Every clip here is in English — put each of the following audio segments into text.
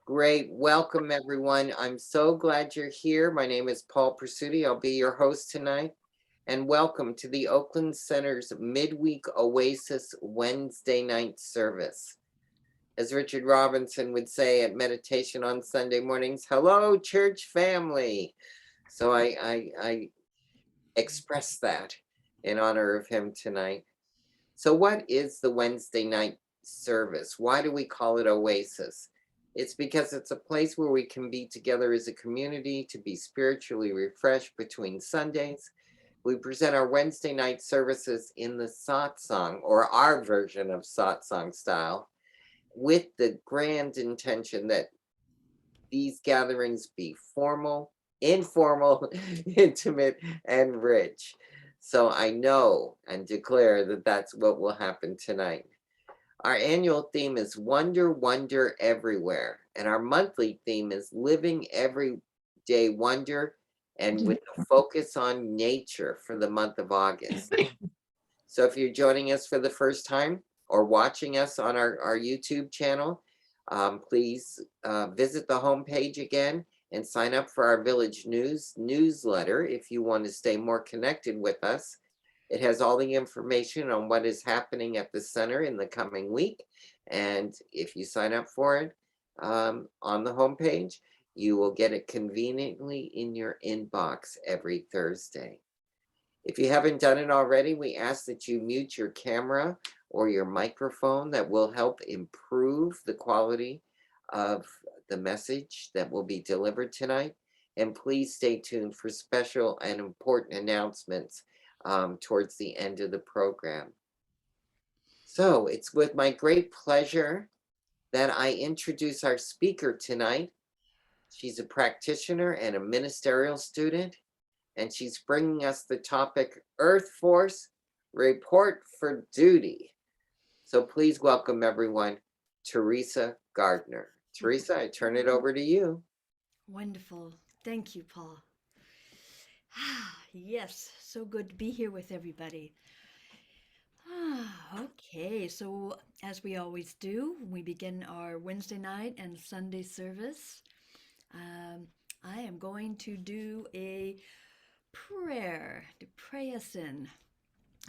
Great. Welcome, everyone. I'm so glad you're here. My name is Paul Pursuti. I'll be your host tonight. And welcome to the Oakland Center's Midweek Oasis Wednesday night service. As Richard Robinson would say at meditation on Sunday mornings, hello, church family. So I express that in honor of him tonight. So, what is the Wednesday night service? Why do we call it Oasis? It's because it's a place where we can be together as a community to be spiritually refreshed between Sundays. We present our Wednesday night services in the satsang or our version of satsang style with the grand intention that these gatherings be formal, informal, intimate, and rich. So I know and declare that that's what will happen tonight. Our annual theme is Wonder, Wonder Everywhere. And our monthly theme is Living Everyday Wonder and with a focus on nature for the month of August. So if you're joining us for the first time or watching us on our YouTube channel, please visit the homepage again and sign up for our Village newsletter if you want to stay more connected with us. It has all the information on what is happening at the center in the coming week. And if you sign up for it on the homepage, you will get it conveniently in your inbox every Thursday. If you haven't done it already, we ask that you mute your camera or your microphone. That will help improve the quality of the message that will be delivered tonight. And please stay tuned for special and important announcements towards the end of the program. So it's with my great pleasure that I introduce our speaker tonight. She's a practitioner and a ministerial student, and she's bringing us the topic Earth Force Report for Duty. So please welcome everyone, Teresa Gardiner. Teresa, I turn it over to you. Wonderful. Thank you, Paul. Yes, so good to be here with everybody. Okay, so as we always do, we begin our Wednesday night and Sunday service. Um, I am going to do a prayer to pray us in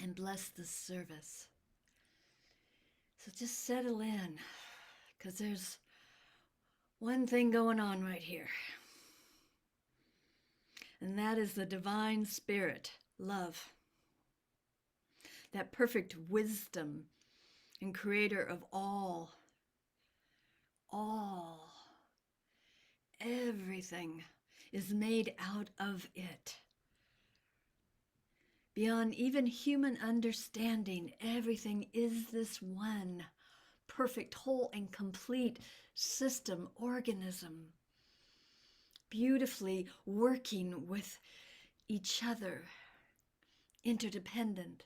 and bless the service. So just settle in, because there's one thing going on right here, and that is the divine spirit, love, that perfect wisdom and creator of all, everything is made out of it. Beyond even human understanding, everything is this one perfect, whole, and complete system, organism, beautifully working with each other, interdependent.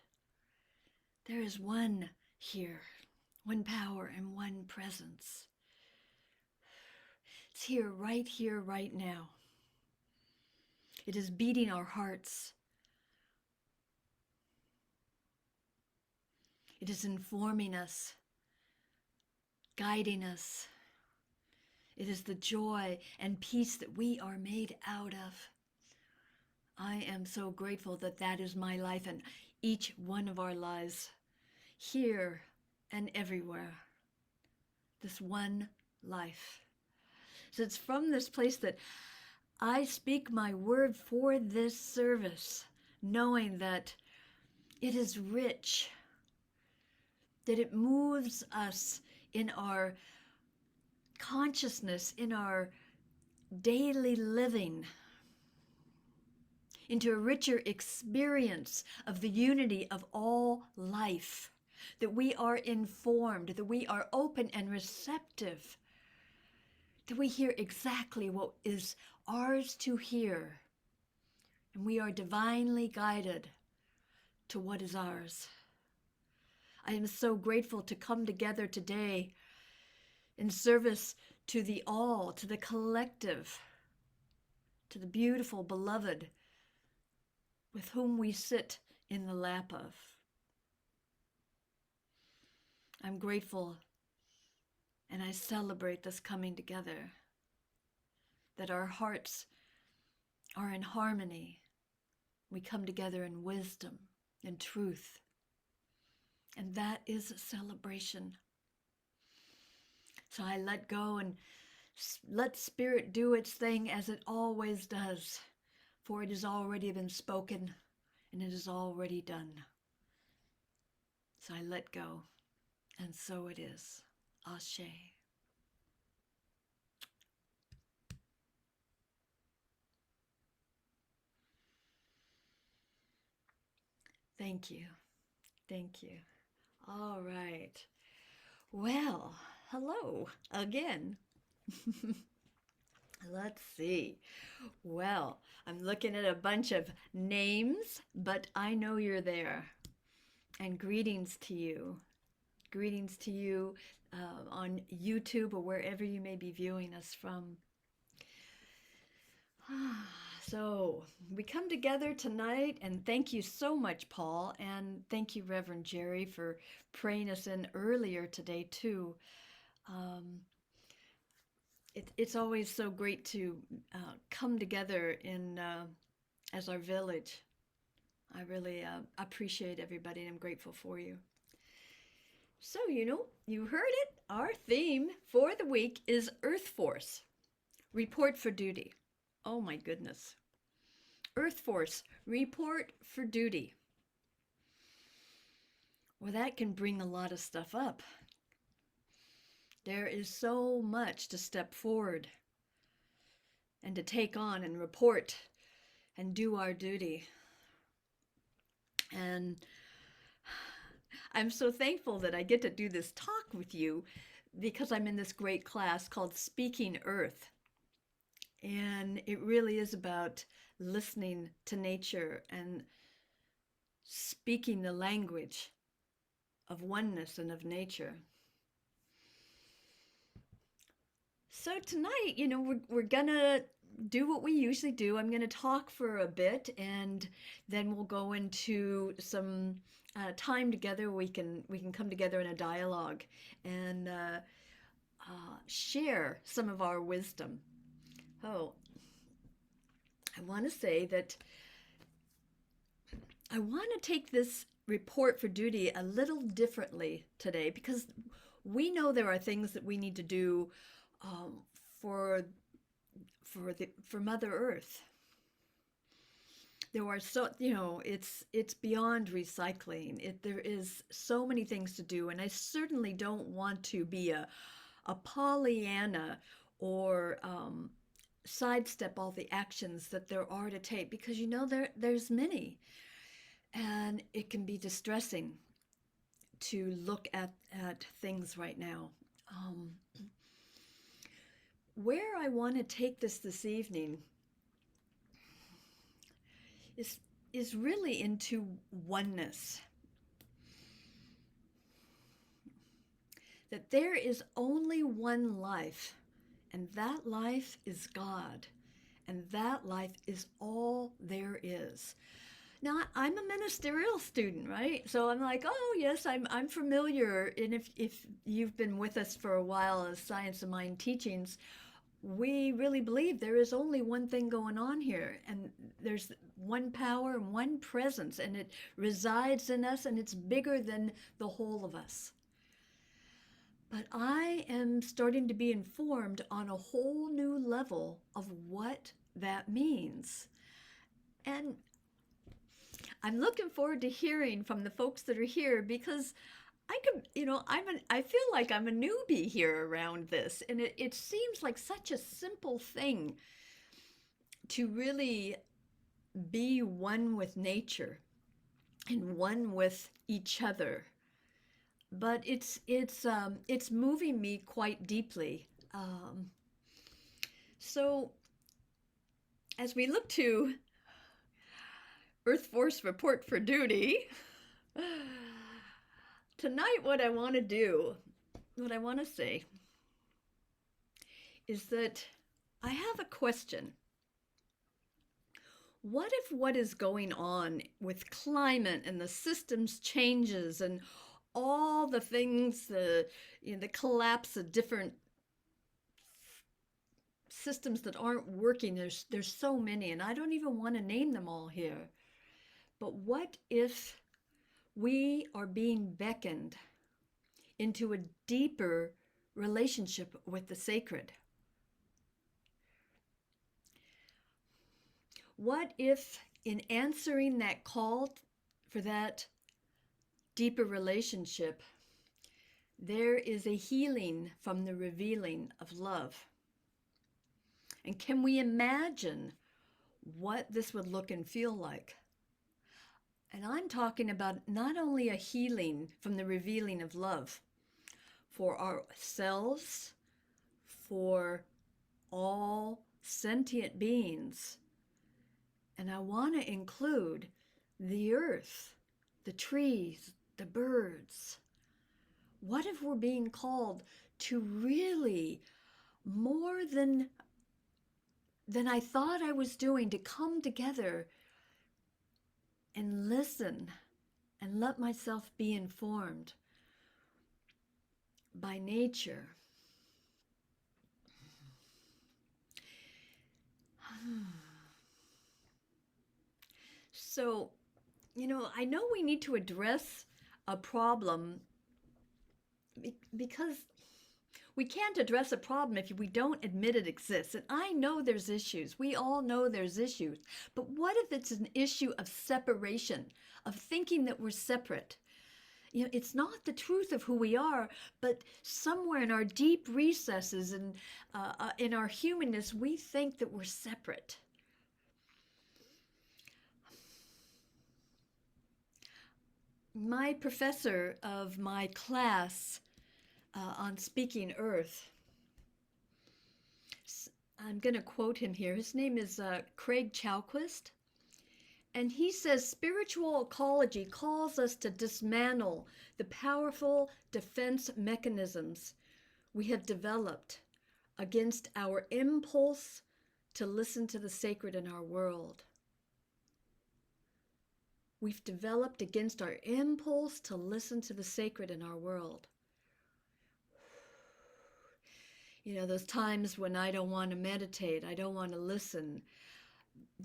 There is one here, one power, and one presence. It's here, right now. It is beating our hearts. It is informing us, guiding us. It is the joy and peace that we are made out of. I am so grateful that that is my life and each one of our lives, here and everywhere. This one life. So it's from this place that I speak my word for this service, knowing that it is rich, that it moves us in our consciousness, in our daily living, into a richer experience of the unity of all life, that we are informed, that we are open and receptive, that we hear exactly what is ours to hear, and we are divinely guided to what is ours. I am so grateful to come together today in service to the all, to the collective, to the beautiful beloved with whom we sit in the lap of. I'm grateful And I celebrate this coming together, that our hearts are in harmony. We come together in wisdom and truth. And that is a celebration. So I let go and let Spirit do its thing as it always does, for it has already been spoken and it is already done. So I let go, and so it is. Ashe. Thank you. Thank you. All right. Well, hello again. Let's see. Well, I'm looking at a bunch of names, but I know you're there. And greetings to you. Greetings to you on YouTube or wherever you may be viewing us from. So we come together tonight, and thank you so much, Paul, and thank you, Reverend Jerry, for praying us in earlier today too. It's always so great to come together in as our village. I really appreciate everybody, and I'm grateful for you. So, you heard it. Our theme for the week is Earth Force. Report for duty. Oh my goodness. Earth Force, report for duty. Well, that can bring a lot of stuff up. There is so much to step forward and to take on and report and do our duty. And I'm so thankful that I get to do this talk with you because I'm in this great class called Speaking Earth. And it really is about listening to nature and speaking the language of oneness and of nature. So tonight, we're gonna do what we usually do. I'm gonna talk for a bit, and then we'll go into some time together. We can come together in a dialogue and share some of our wisdom. Oh, I want to say that I want to take this report for duty a little differently today, because we know there are things that we need to do for Mother Earth. There are it's beyond recycling. There is so many things to do, and I certainly don't want to be a Pollyanna or sidestep all the actions that there are to take, because there's many, and it can be distressing to look at things right now. Where I want to take this evening is really into oneness. That there is only one life, and that life is God, and that life is all there is. Now, I'm a ministerial student, right? So I'm like, oh yes, I'm familiar. And if you've been with us for a while as Science of Mind teachings, we really believe there is only one thing going on here, and there's one power and one presence, and it resides in us, and it's bigger than the whole of us. But I am starting to be informed on a whole new level of what that means. And I'm looking forward to hearing from the folks that are here, because I feel like I'm a newbie here around this, and it seems like such a simple thing to really be one with nature and one with each other. But it's moving me quite deeply. So as we look to Earth Force report for duty, tonight what I want to say is that I have a question. What if what is going on with climate and the systems changes and all the things, the collapse of different systems that aren't working. There's so many, and I don't even want to name them all here. But what if we are being beckoned into a deeper relationship with the sacred? What if, in answering that call for that deeper relationship, there is a healing from the revealing of love? And can we imagine what this would look and feel like? And I'm talking about not only a healing from the revealing of love for ourselves, for all sentient beings, and I want to include the earth, the trees, the birds. What if we're being called to really, more than I thought I was doing, to come together and listen and let myself be informed by nature? So, I know we need to address a problem because we can't address a problem if we don't admit it exists. And I know there's issues. We all know there's issues. But what if it's an issue of separation, of thinking that we're separate? It's not the truth of who we are, but somewhere in our deep recesses and in our humanness, we think that we're separate. My professor of my class on Speaking Earth, I'm going to quote him here. His name is Craig Chalquist. And he says spiritual ecology calls us to dismantle the powerful defense mechanisms we have developed against our impulse to listen to the sacred in our world. We've developed against our impulse to listen to the sacred in our world. Those times when I don't want to meditate, I don't want to listen.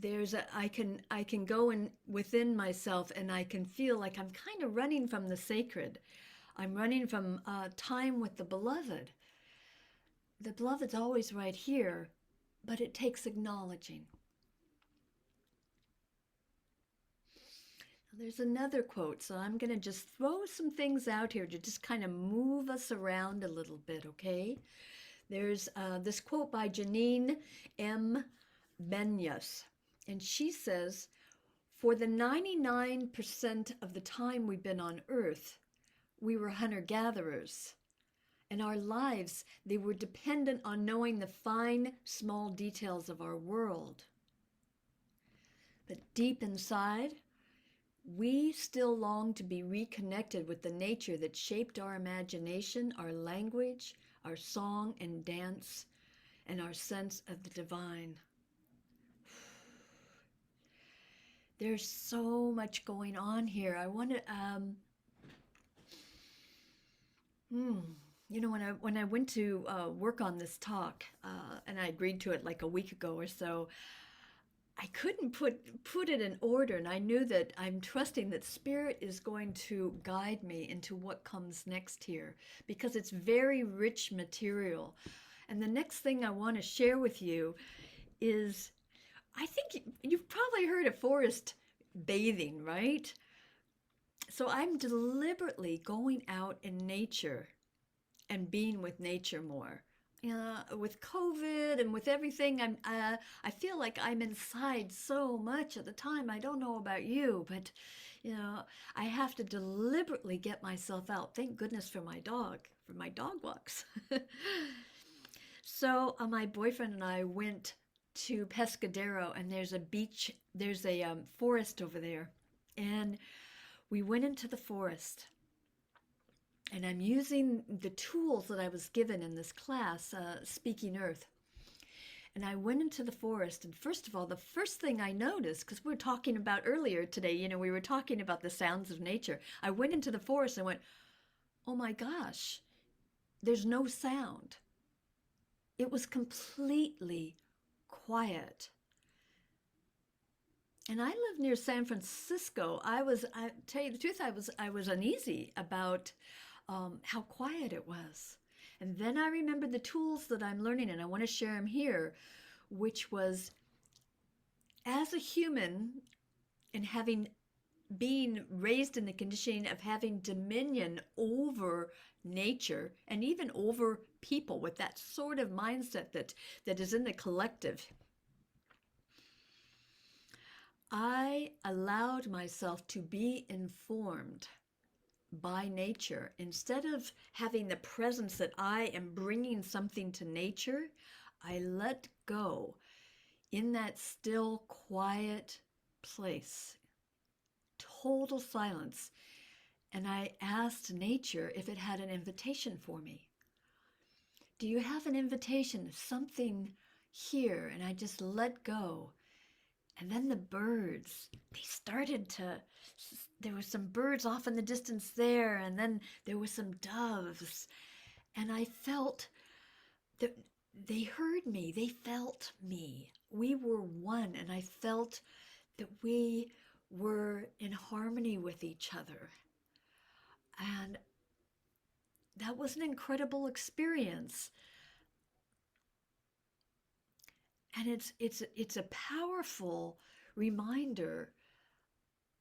I can go in within myself, and I can feel like I'm kind of running from the sacred. I'm running from time with the beloved. The beloved's always right here, but it takes acknowledging. There's another quote, so I'm going to just throw some things out here to just kind of move us around a little bit, okay? There's this quote by Janine M. Benyus, and she says, "For the 99% of the time we've been on Earth, we were hunter-gatherers. And our lives, they were dependent on knowing the fine, small details of our world. But deep inside, we still long to be reconnected with the nature that shaped our imagination, our language, our song and dance, and our sense of the divine." There's so much going on here. I want to, when I went to work on this talk, and I agreed to it like a week ago or so, I couldn't put it in order, and I knew that I'm trusting that Spirit is going to guide me into what comes next here, because it's very rich material. And the next thing I want to share with you is, I think you've probably heard of forest bathing, right? So I'm deliberately going out in nature and being with nature more. With COVID and with everything, I feel like I'm inside so much at the time. I don't know about you, but I have to deliberately get myself out. Thank goodness for my dog walks. So my boyfriend and I went to Pescadero, and there's a forest over there, and we went into the forest. And I'm using the tools that I was given in this class, Speaking Earth. And I went into the forest, and first of all, the first thing I noticed, because we were talking about earlier today, we were talking about the sounds of nature. I went into the forest and went, oh my gosh, there's no sound. It was completely quiet. And I live near San Francisco. I tell you the truth, I was uneasy about how quiet it was. And then I remembered the tools that I'm learning, and I want to share them here, which was as a human and having being raised in the conditioning of having dominion over nature and even over people with that sort of mindset that is in the collective. I allowed myself to be informed by nature. Instead of having the presence that I am bringing something to nature, I let go in that still, quiet place, total silence. And I asked nature if it had an invitation for me. Do you have an invitation, something here? And I just let go. And then the birds, they started to, there were some birds off in the distance there, and then there were some doves. And I felt that they heard me, they felt me. We were one, and I felt that we were in harmony with each other. And that was an incredible experience. And it's a powerful reminder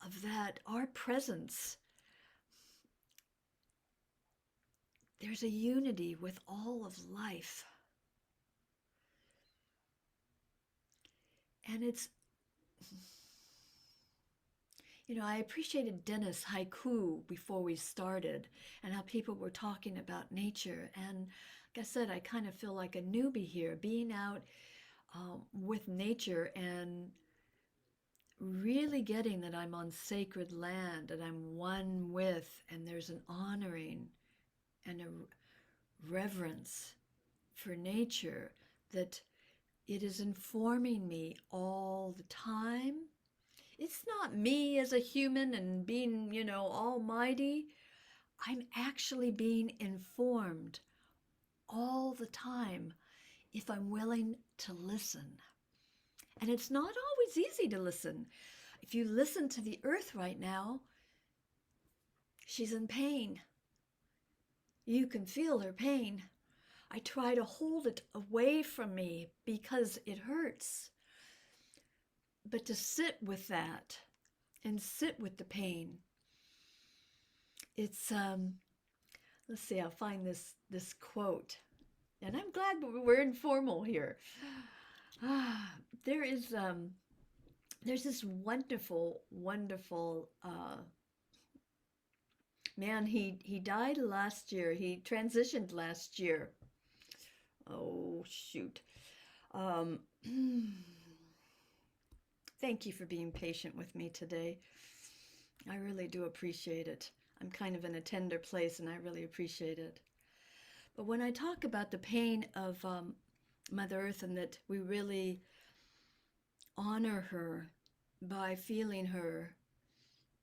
of that our presence, there's a unity with all of life. And it's, you know, I appreciated Dennis' haiku before we started and how people were talking about nature. And like I said, I kind of feel like a newbie here, being out with nature and really getting that I'm on sacred land and I'm one with, and there's an honoring and a reverence for nature, that it is informing me all the time. It's not me as a human and being, you know, almighty. I'm actually being informed all the time if I'm willing to listen. And it's not always easy to listen. If you listen to the earth right now, she's in pain. You can feel her pain. I try to hold it away from me because it hurts. But to sit with that and sit with the pain, it's, let's see, I'll find this quote. And I'm glad we're informal here. There is, there's this wonderful, wonderful man. He died last year. He transitioned last year. Oh, shoot. Thank you for being patient with me today. I really do appreciate it. I'm kind of in a tender place and I really appreciate it. But when I talk about the pain of Mother Earth and that we really honor her by feeling her,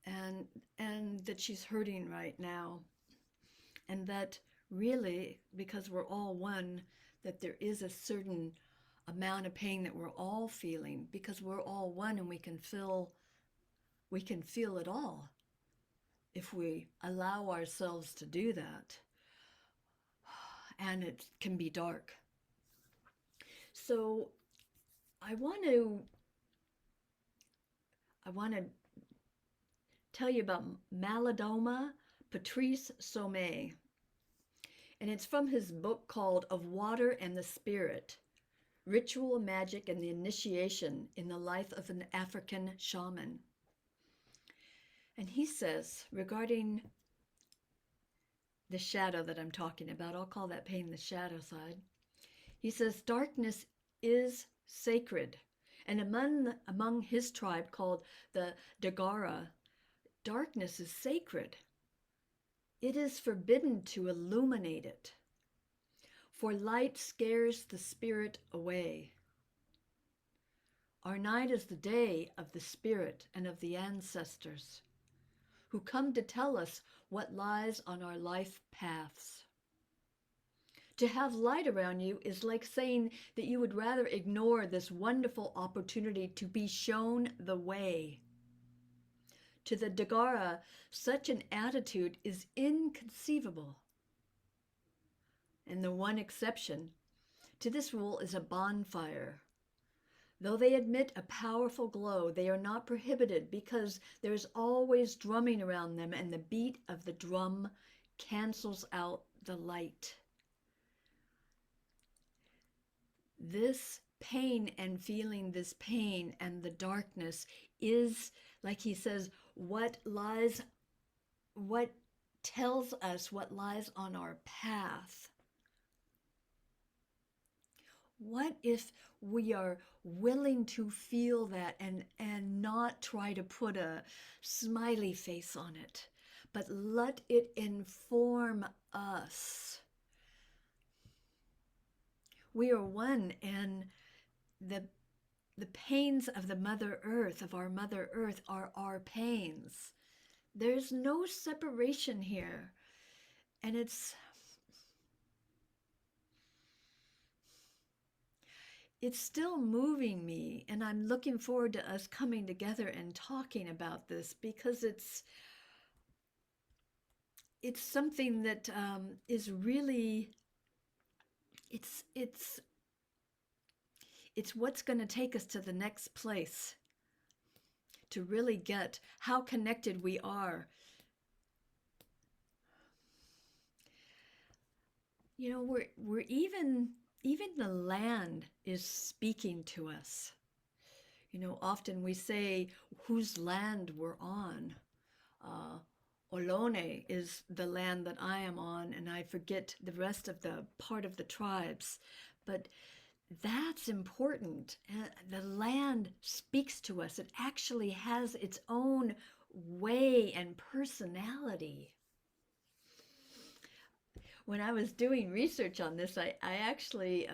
and that she's hurting right now, and that really, because we're all one, that there is a certain amount of pain that we're all feeling because we're all one, and we can feel it all if we allow ourselves to do that. And it can be dark. So I want to tell you about Malidoma Patrice Sommet. And it's from his book called Of Water and the Spirit, Ritual Magic and the Initiation in the Life of an African Shaman. And he says, regarding the shadow that I'm talking about, I'll call that pain the shadow side. He says, darkness is sacred. And among his tribe called the Dagara, darkness is sacred. It is forbidden to illuminate it, for light scares the spirit away. Our night is the day of the spirit and of the ancestors, who come to tell us what lies on our life paths. To have light around you is like saying that you would rather ignore this wonderful opportunity to be shown the way. To the Dagara, such an attitude is inconceivable. And the one exception to this rule is a bonfire. Though they admit a powerful glow, they are not prohibited because there is always drumming around them, and the beat of the drum cancels out the light. This pain and feeling this pain and the darkness is, like he says, what tells us what lies on our path. What if we are willing to feel that and not try to put a smiley face on it, but let it inform us? We are one, and the pains of the Mother Earth, of our Mother Earth, are our pains. There's no separation here. And it's still moving me, and I'm looking forward to us coming together and talking about this, because it's something that is really, it's what's going to take us to the next place, to really get how connected we are. You know, we're even the land is speaking to us. You know, often we say whose land we're on. Olone is the land that I am on, and I forget the rest of the part of the tribes. But that's important. The land speaks to us. It actually has its own way and personality. When I was doing research on this, I actually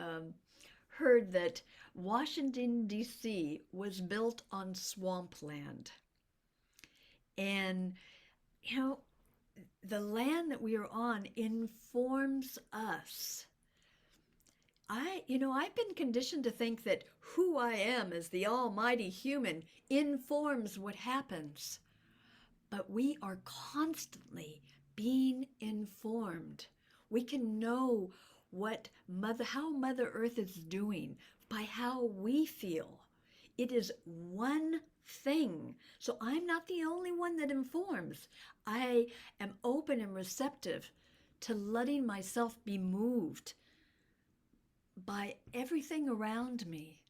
heard that Washington, D.C. was built on swampland. And, you know, the land that we are on informs us. I've been conditioned to think that who I am as the almighty human informs what happens. But we are constantly being informed. We can know how Mother Earth is doing by how we feel. It is one thing. So I'm not the only one that informs. I am open and receptive to letting myself be moved by everything around me,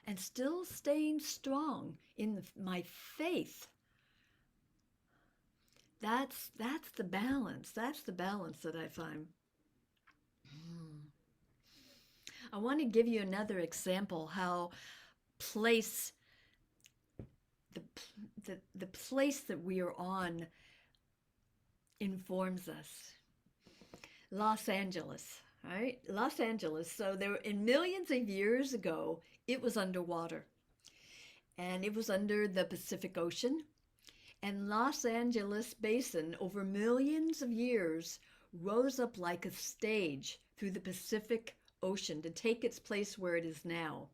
and still staying strong in my faith. That's the balance. That's the balance that I find. I want to give you another example how the place that we are on informs us. Los Angeles, right? Los Angeles. So in millions of years ago, it was underwater, and it was under the Pacific Ocean. And Los Angeles Basin, over millions of years, rose up like a stage through the Pacific Ocean to take its place where it is now.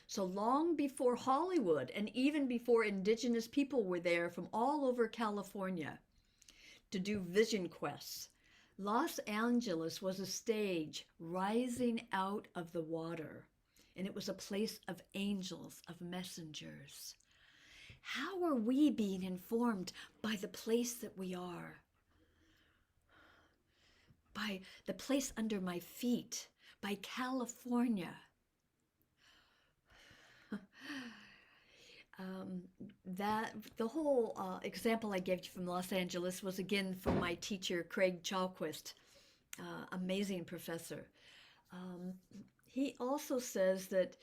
So long before Hollywood, and even before indigenous people were there from all over California to do vision quests, Los Angeles was a stage rising out of the water, and it was a place of angels, of messengers. How are we being informed by the place that we are? By the place under my feet, by California. The whole example I gave you from Los Angeles was again from my teacher, Craig Chalquist, amazing professor. He also says that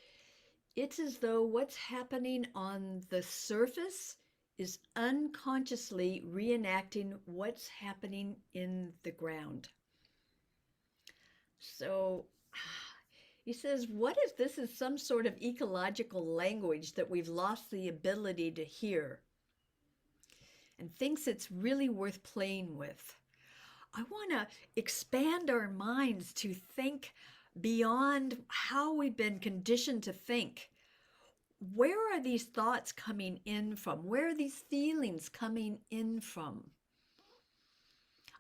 it's as though what's happening on the surface is unconsciously reenacting what's happening in the ground. So he says, what if this is some sort of ecological language that we've lost the ability to hear? and thinks it's really worth playing with. I want to expand our minds to think beyond how we've been conditioned to think. Where are these thoughts coming in from? Where are these feelings coming in from?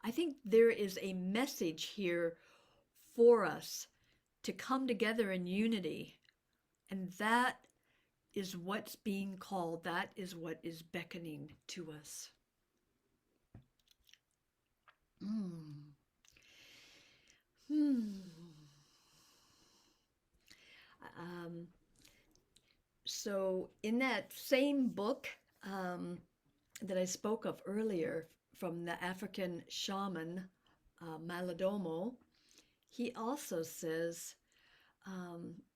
I think there is a message here for us to come together in unity, and that is what's being called, that is what is beckoning to us. Mm. Hmm. So in that same book that I spoke of earlier from the African shaman Maladomo, he also says,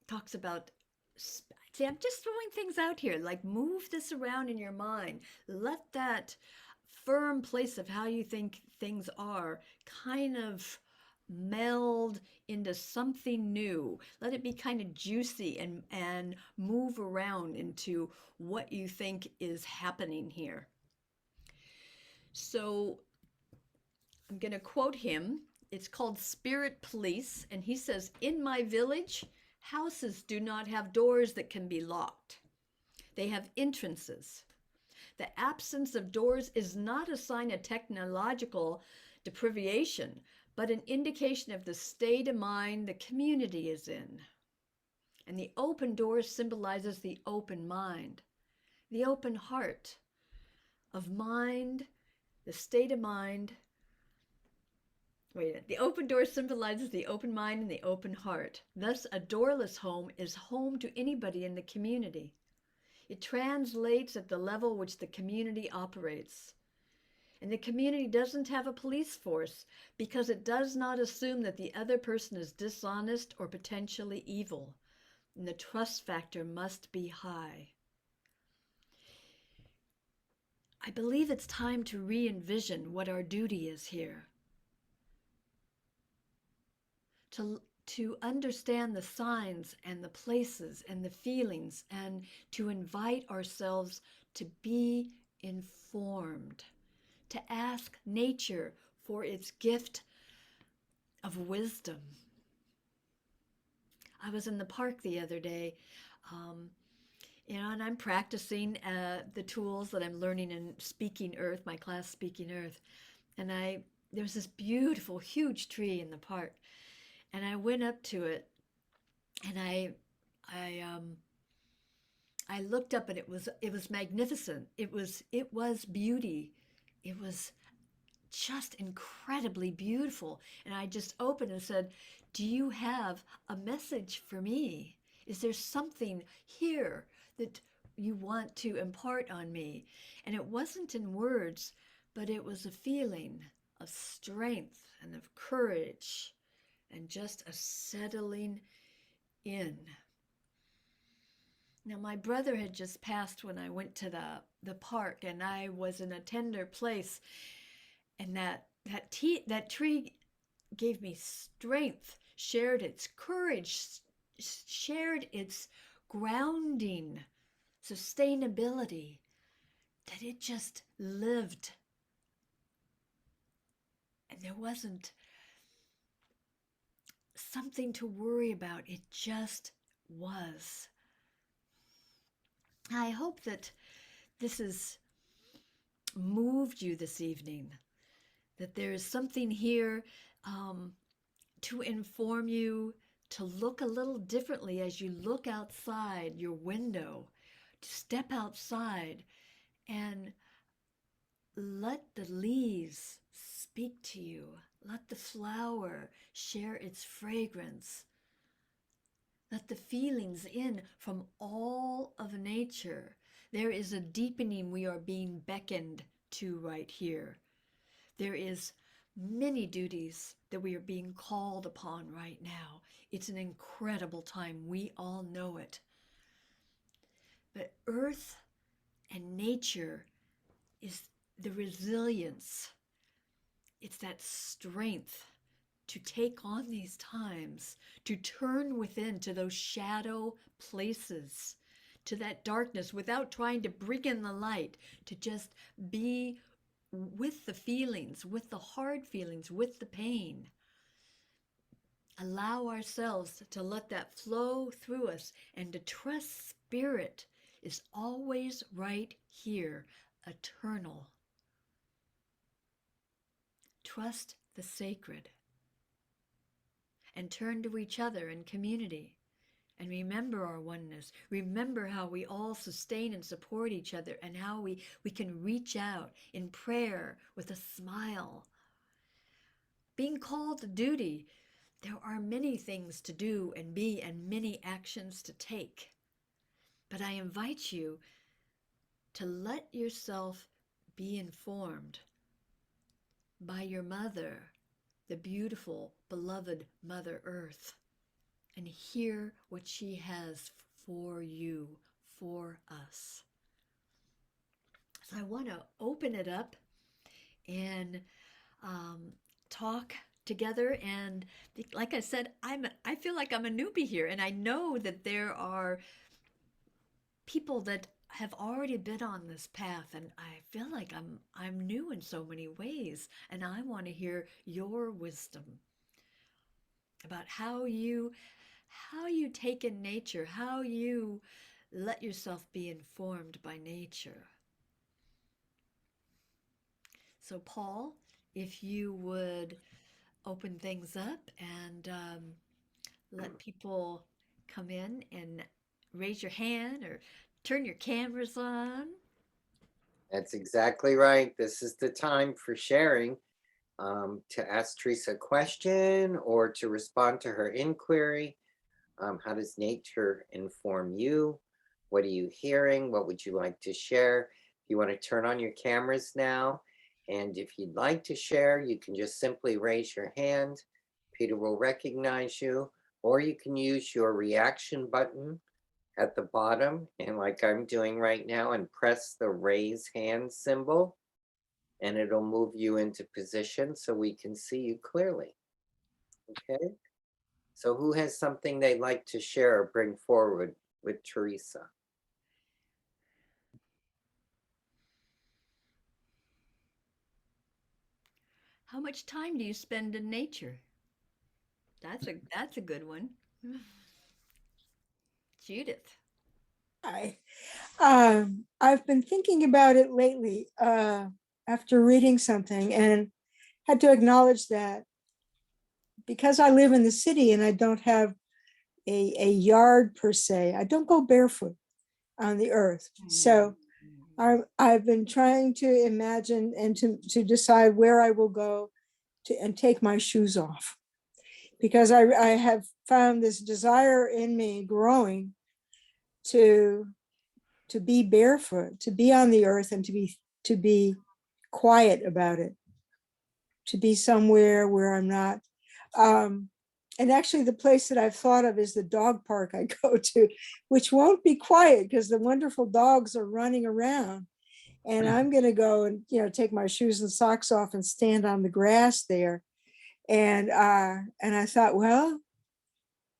talks about, see, I'm just throwing things out here, like move this around in your mind. Let that firm place of how you think things are kind of meld into something new. Let it be kind of juicy and move around into what you think is happening here. So I'm going to quote him. It's called Spirit Police, and he says, "In my village, houses do not have doors that can be locked. They have entrances. The absence of doors is not a sign of technological deprivation, but an indication of the state of mind the community is in. And the open door symbolizes the open mind, the open heart of mind, the state of mind. The open door symbolizes the open mind and the open heart. Thus, a doorless home is home to anybody in the community. It translates at the level which the community operates. And the community doesn't have a police force because it does not assume that the other person is dishonest or potentially evil. And the trust factor must be high." I believe it's time to re-envision what our duty is here. To understand the signs and the places and the feelings, and to invite ourselves to be informed, to ask nature for its gift of wisdom. I was in the park the other day, and I'm practicing the tools that I'm learning in Speaking Earth, my class Speaking Earth. And there's this beautiful, huge tree in the park. And I went up to it, and I looked up, and it was magnificent. It was beauty. It was just incredibly beautiful. And I just opened and said, "Do you have a message for me? Is there something here that you want to impart on me?" And it wasn't in words, but it was a feeling of strength and of courage and just a settling in. Now, my brother had just passed when I went to the park, and I was in a tender place, and that tree gave me strength, shared its courage, shared its grounding, sustainability, that it just lived. And there wasn't something to worry about. It just was. I hope that this has moved you this evening, that there is something here to inform you to look a little differently as you look outside your window, to step outside and let the leaves speak to you. Let the flower share its fragrance. Let the feelings in from all of nature. There is a deepening we are being beckoned to right here. There is many duties that we are being called upon right now. It's an incredible time. We all know it. But earth and nature is the resilience. It's that strength to take on these times, to turn within to those shadow places, to that darkness without trying to bring in the light, to just be with the feelings, with the hard feelings, with the pain. Allow ourselves to let that flow through us and to trust Spirit is always right here, eternal. Trust the sacred and turn to each other in community and remember our oneness. Remember how we all sustain and support each other and how we can reach out in prayer with a smile. Being called to duty, there are many things to do and be and many actions to take. But I invite you to let yourself be informed by your mother, the beautiful, beloved Mother Earth, and hear what she has for you, for us. So I want to open it up and talk together. And like I said, I feel like I'm a newbie here, and I know that there are people that have already been on this path, and I feel like I'm new in so many ways, and I want to hear your wisdom about how you take in nature, how you let yourself be informed by nature. So Paul, if you would open things up and let people come in and raise your hand or turn your cameras on. That's exactly right. This is the time for sharing, to ask Teresa a question or to respond to her inquiry. How does nature inform you? What are you hearing? What would you like to share? If you want to turn on your cameras now, and if you'd like to share, you can just simply raise your hand. Peter will recognize you, or you can use your reaction button at the bottom, and like I'm doing right now, and press the raise hand symbol, and it'll move you into position so we can see you clearly. Okay? So who has something they'd like to share or bring forward with Teresa? How much time do you spend in nature? That's a good one. Judith. Hi. I've been thinking about it lately after reading something and had to acknowledge that because I live in the city and I don't have a yard per se, I don't go barefoot on the earth. So I've been trying to imagine and to decide where I will go and take my shoes off, because I have found this desire in me growing to be barefoot, to be on the earth, and to be quiet about it, to be somewhere where I'm not. And actually, the place that I've thought of is the dog park I go to, which won't be quiet because the wonderful dogs are running around. And I'm going to go and take my shoes and socks off and stand on the grass there. And I thought, well,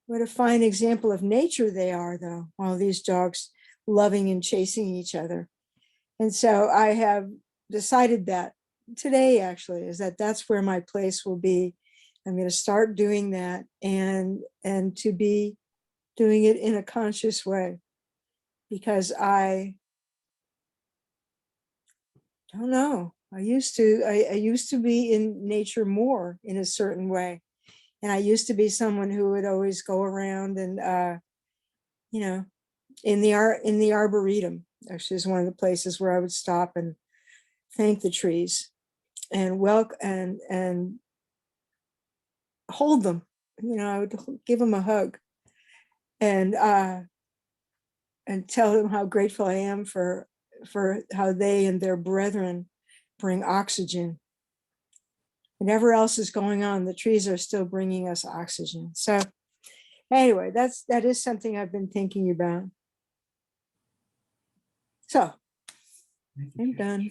what a fine example of nature they are, though, all these dogs loving and chasing each other. And so I have decided that today, actually, is that's where my place will be. I'm going to start doing that and to be doing it in a conscious way, because I don't know. I used to be in nature more in a certain way. And I used to be someone who would always go around and, in the Arboretum, actually is one of the places where I would stop and thank the trees and welcome and hold them. I would give them a hug and tell them how grateful I am for how they and their brethren bring oxygen. Whatever else is going on, the trees are still bringing us oxygen. So anyway, that is something I've been thinking about. So I'm done.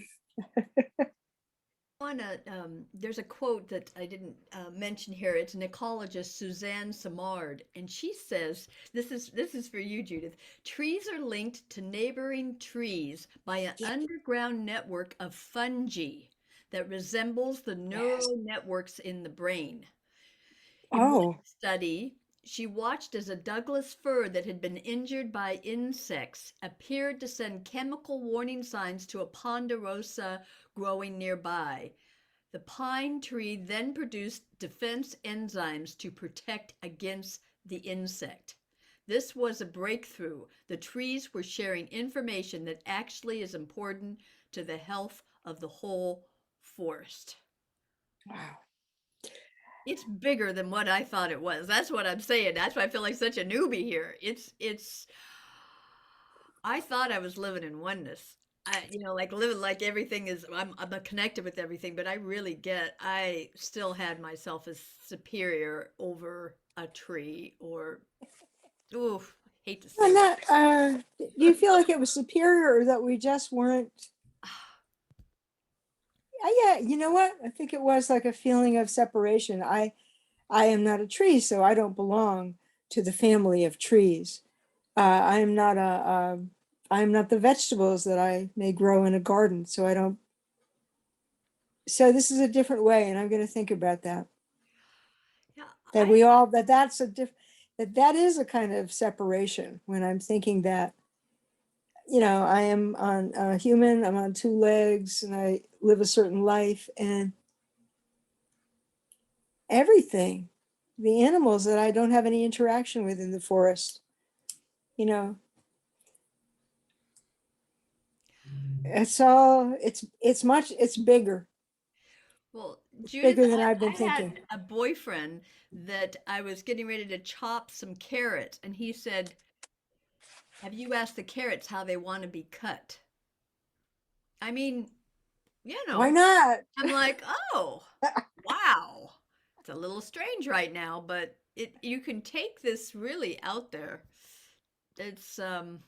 There's a quote that I didn't mention here. It's an ecologist, Suzanne Simard, and she says, this is for you, Judith. Trees are linked to neighboring trees by an underground network of fungi that resembles the neural networks in the brain. In one Oh, study, she watched as a Douglas fir that had been injured by insects appeared to send chemical warning signs to a ponderosa growing nearby. The pine tree then produced defense enzymes to protect against the insect. This was a breakthrough. The trees were sharing information that actually is important to the health of the whole forest. wow. It's bigger than what I thought it was. That's what I'm saying. That's why I feel like such a newbie here. I thought I was living in oneness. Like living like everything is, I'm connected with everything, but I still had myself as superior over a tree or, ooh, hate to say And it. that, do you feel like it was superior or that we just weren't? Yeah, you know what? I think it was like a feeling of separation. I am not a tree, so I don't belong to the family of trees. I am not I am not the vegetables that I may grow in a garden, so I don't. So this is a different way, and I'm going to think about that. Yeah, That we all that's a that is a kind of separation when I'm thinking that I am on a human, I'm on two legs, and I live a certain life, and everything, the animals that I don't have any interaction with in the forest, you know, it's bigger. well, It's Judith, bigger than I've been I thinking. had a boyfriend that I was getting ready to chop some carrots, and he said, "Have you asked the carrots how they want to be cut?" I mean, you Why know, not? I'm like, oh, wow. It's a little strange right now, but you can take this really out there. It's um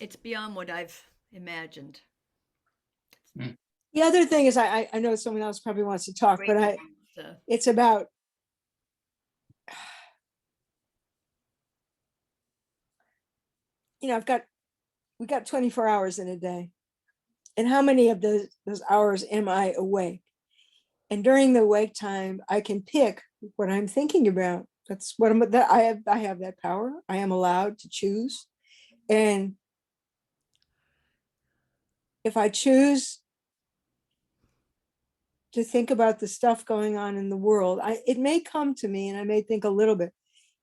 it's beyond what I've imagined. The other thing is, I know someone else probably wants to talk, Great but news. it's about, we got 24 hours in a day. And how many of those hours am I awake? And during the wake time, I can pick what I'm thinking about. That's what that I have that power. I am allowed to choose. And if I choose to think about the stuff going on in the world, it may come to me and I may think a little bit.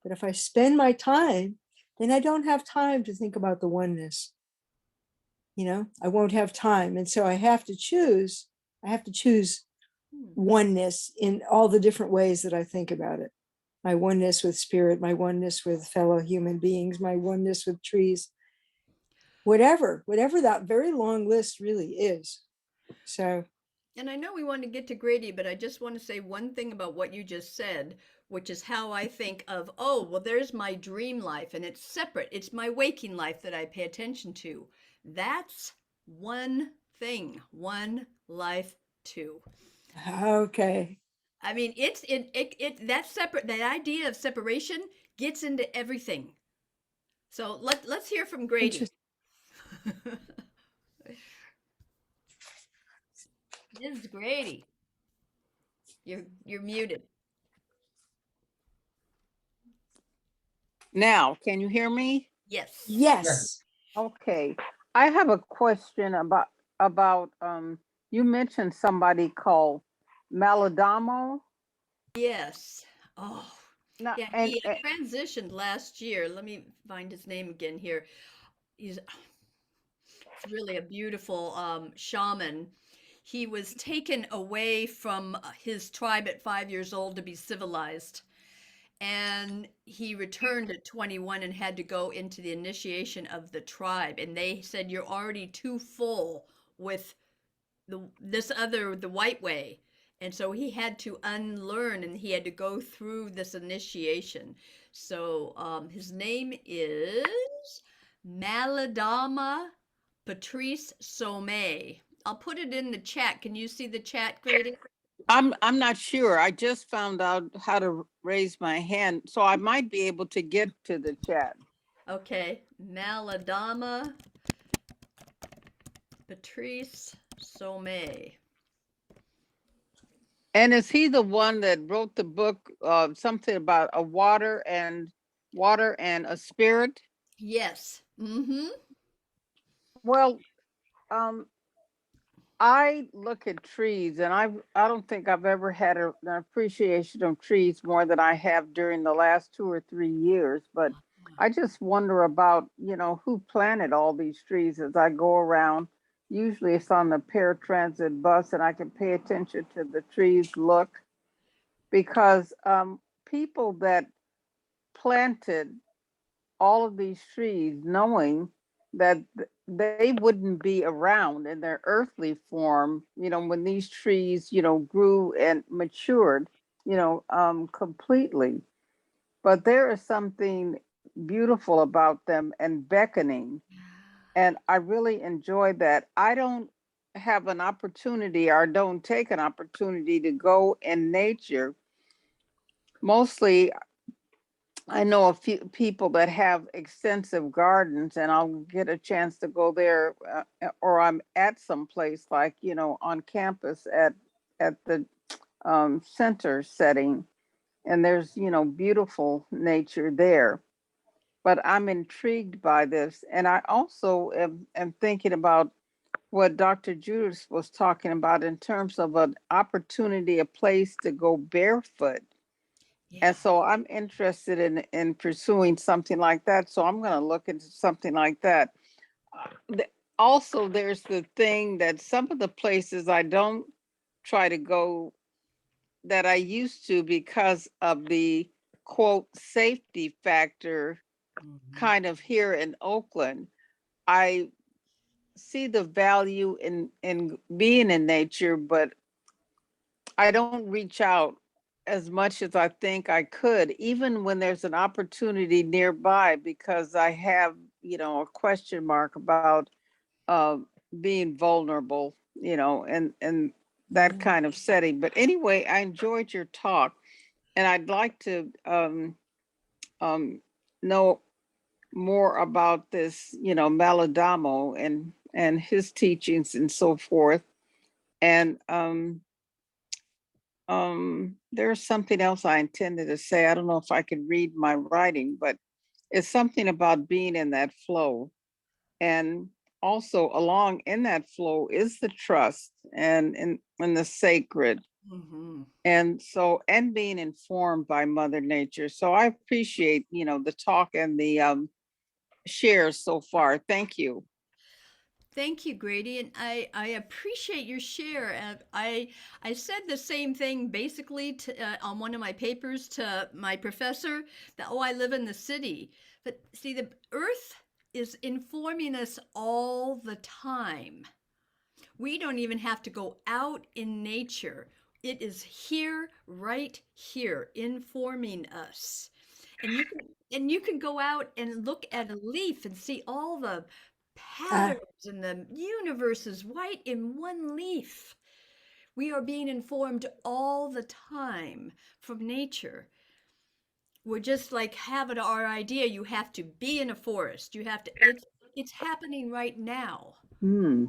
But if I spend my time, then I don't have time to think about the oneness. I won't have time. And so I have to choose. I have to choose oneness in all the different ways that I think about it. My oneness with spirit, my oneness with fellow human beings, my oneness with trees, whatever that very long list really is. So, And I know we want to get to Grady, but I just want to say one thing about what you just said, which is how I think of, oh, well, there's my dream life and it's separate. It's my waking life that I pay attention to. That's one thing, one life too. okay. I mean, that's separate. That idea of separation gets into everything. So let's hear from Grady. This is Grady. You're muted. Now, can you hear me? Yes. Yes. Okay. I have a question about you mentioned somebody called Maladamo. Yes. Oh, Now, yeah. and, He transitioned last year. Let me find his name again here. He's really a beautiful shaman. He was taken away from his tribe at 5 years old to be civilized. And he returned at 21 and had to go into the initiation of the tribe. And they said, "You're already too full with the white way." And so he had to unlearn and he had to go through this initiation. So his name is Maladama Patrice Sommet. I'll put it in the chat. Can you see the chat, Grady? I'm not sure. I just found out how to raise my hand, so I might be able to get to the chat. Okay. Maladama Patrice Sommet. And is he the one that wrote the book, something about a water and a spirit? Yes. Mm-hmm. Well, um, I look at trees, and I don't think I've ever had an appreciation of trees more than I have during the last 2 or 3 years. But I just wonder about, who planted all these trees as I go around. Usually it's on the paratransit bus, and I can pay attention to the trees look, because people that planted all of these trees knowing that they wouldn't be around in their earthly form, when these trees, grew and matured, completely. But there is something beautiful about them and beckoning. And I really enjoy that. I don't have an opportunity, or don't take an opportunity to go in nature. Mostly I know a few people that have extensive gardens, and I'll get a chance to go there, or I'm at some place like, on campus at the center setting, and there's, beautiful nature there. But I'm intrigued by this, and I also am thinking about what Dr. Judas was talking about in terms of an opportunity, a place to go barefoot. Yeah. And so I'm interested in pursuing something like that. So I'm going to look into something like that. Also, there's the thing that some of the places I don't try to go that I used to, because of the quote safety factor, Mhm. kind of here in Oakland. I see the value in being in nature, but I don't reach out as much as I think I could, even when there's an opportunity nearby, because I have, a question mark about uh, being vulnerable, and that Mhm. kind of setting. But anyway, I enjoyed your talk, and I'd like to know more about this, Maladamo and his teachings and so forth. And there's something else I intended to say. I don't know if I could read my writing, but it's something about being in that flow. And also along in that flow is the trust and the sacred. Mhm. And so, and being informed by Mother Nature. So I appreciate, the talk and the shares so far. Thank you. Thank you, Grady, and I appreciate your share. I said the same thing basically on one of my papers to my professor that I live in the city, but see the Earth is informing us all the time. We don't even have to go out in nature. It is here, right here, informing us. And you can go out and look at a leaf and see all the Ah, patterns and the universe is right in one leaf. We are being informed all the time from nature. We're just like having our idea you have to be in a forest. You have to it's happening right now. Hmm.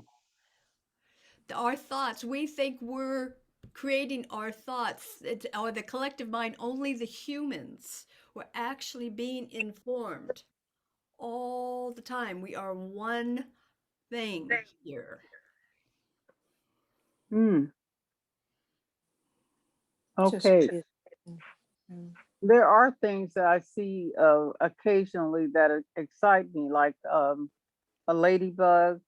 Our thoughts, we think we're creating our thoughts, or the collective mind, only the humans. We're actually being informed all the time. We are one thing here. Hmm. just Okay. beautiful. Mm. There are things that I see occasionally that excite me, like a ladybug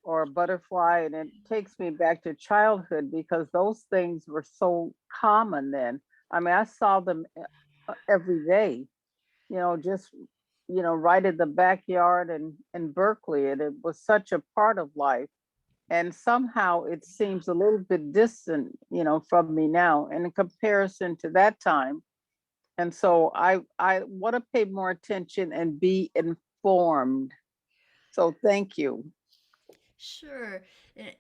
or a butterfly, and it takes me back to childhood because those things were so common then. I mean, I saw them every day, just right in the backyard in Berkeley, and it was such a part of life. And somehow it seems a little bit distant, from me now, and in comparison to that time. And so I want to pay more attention and be informed. So thank you. Sure.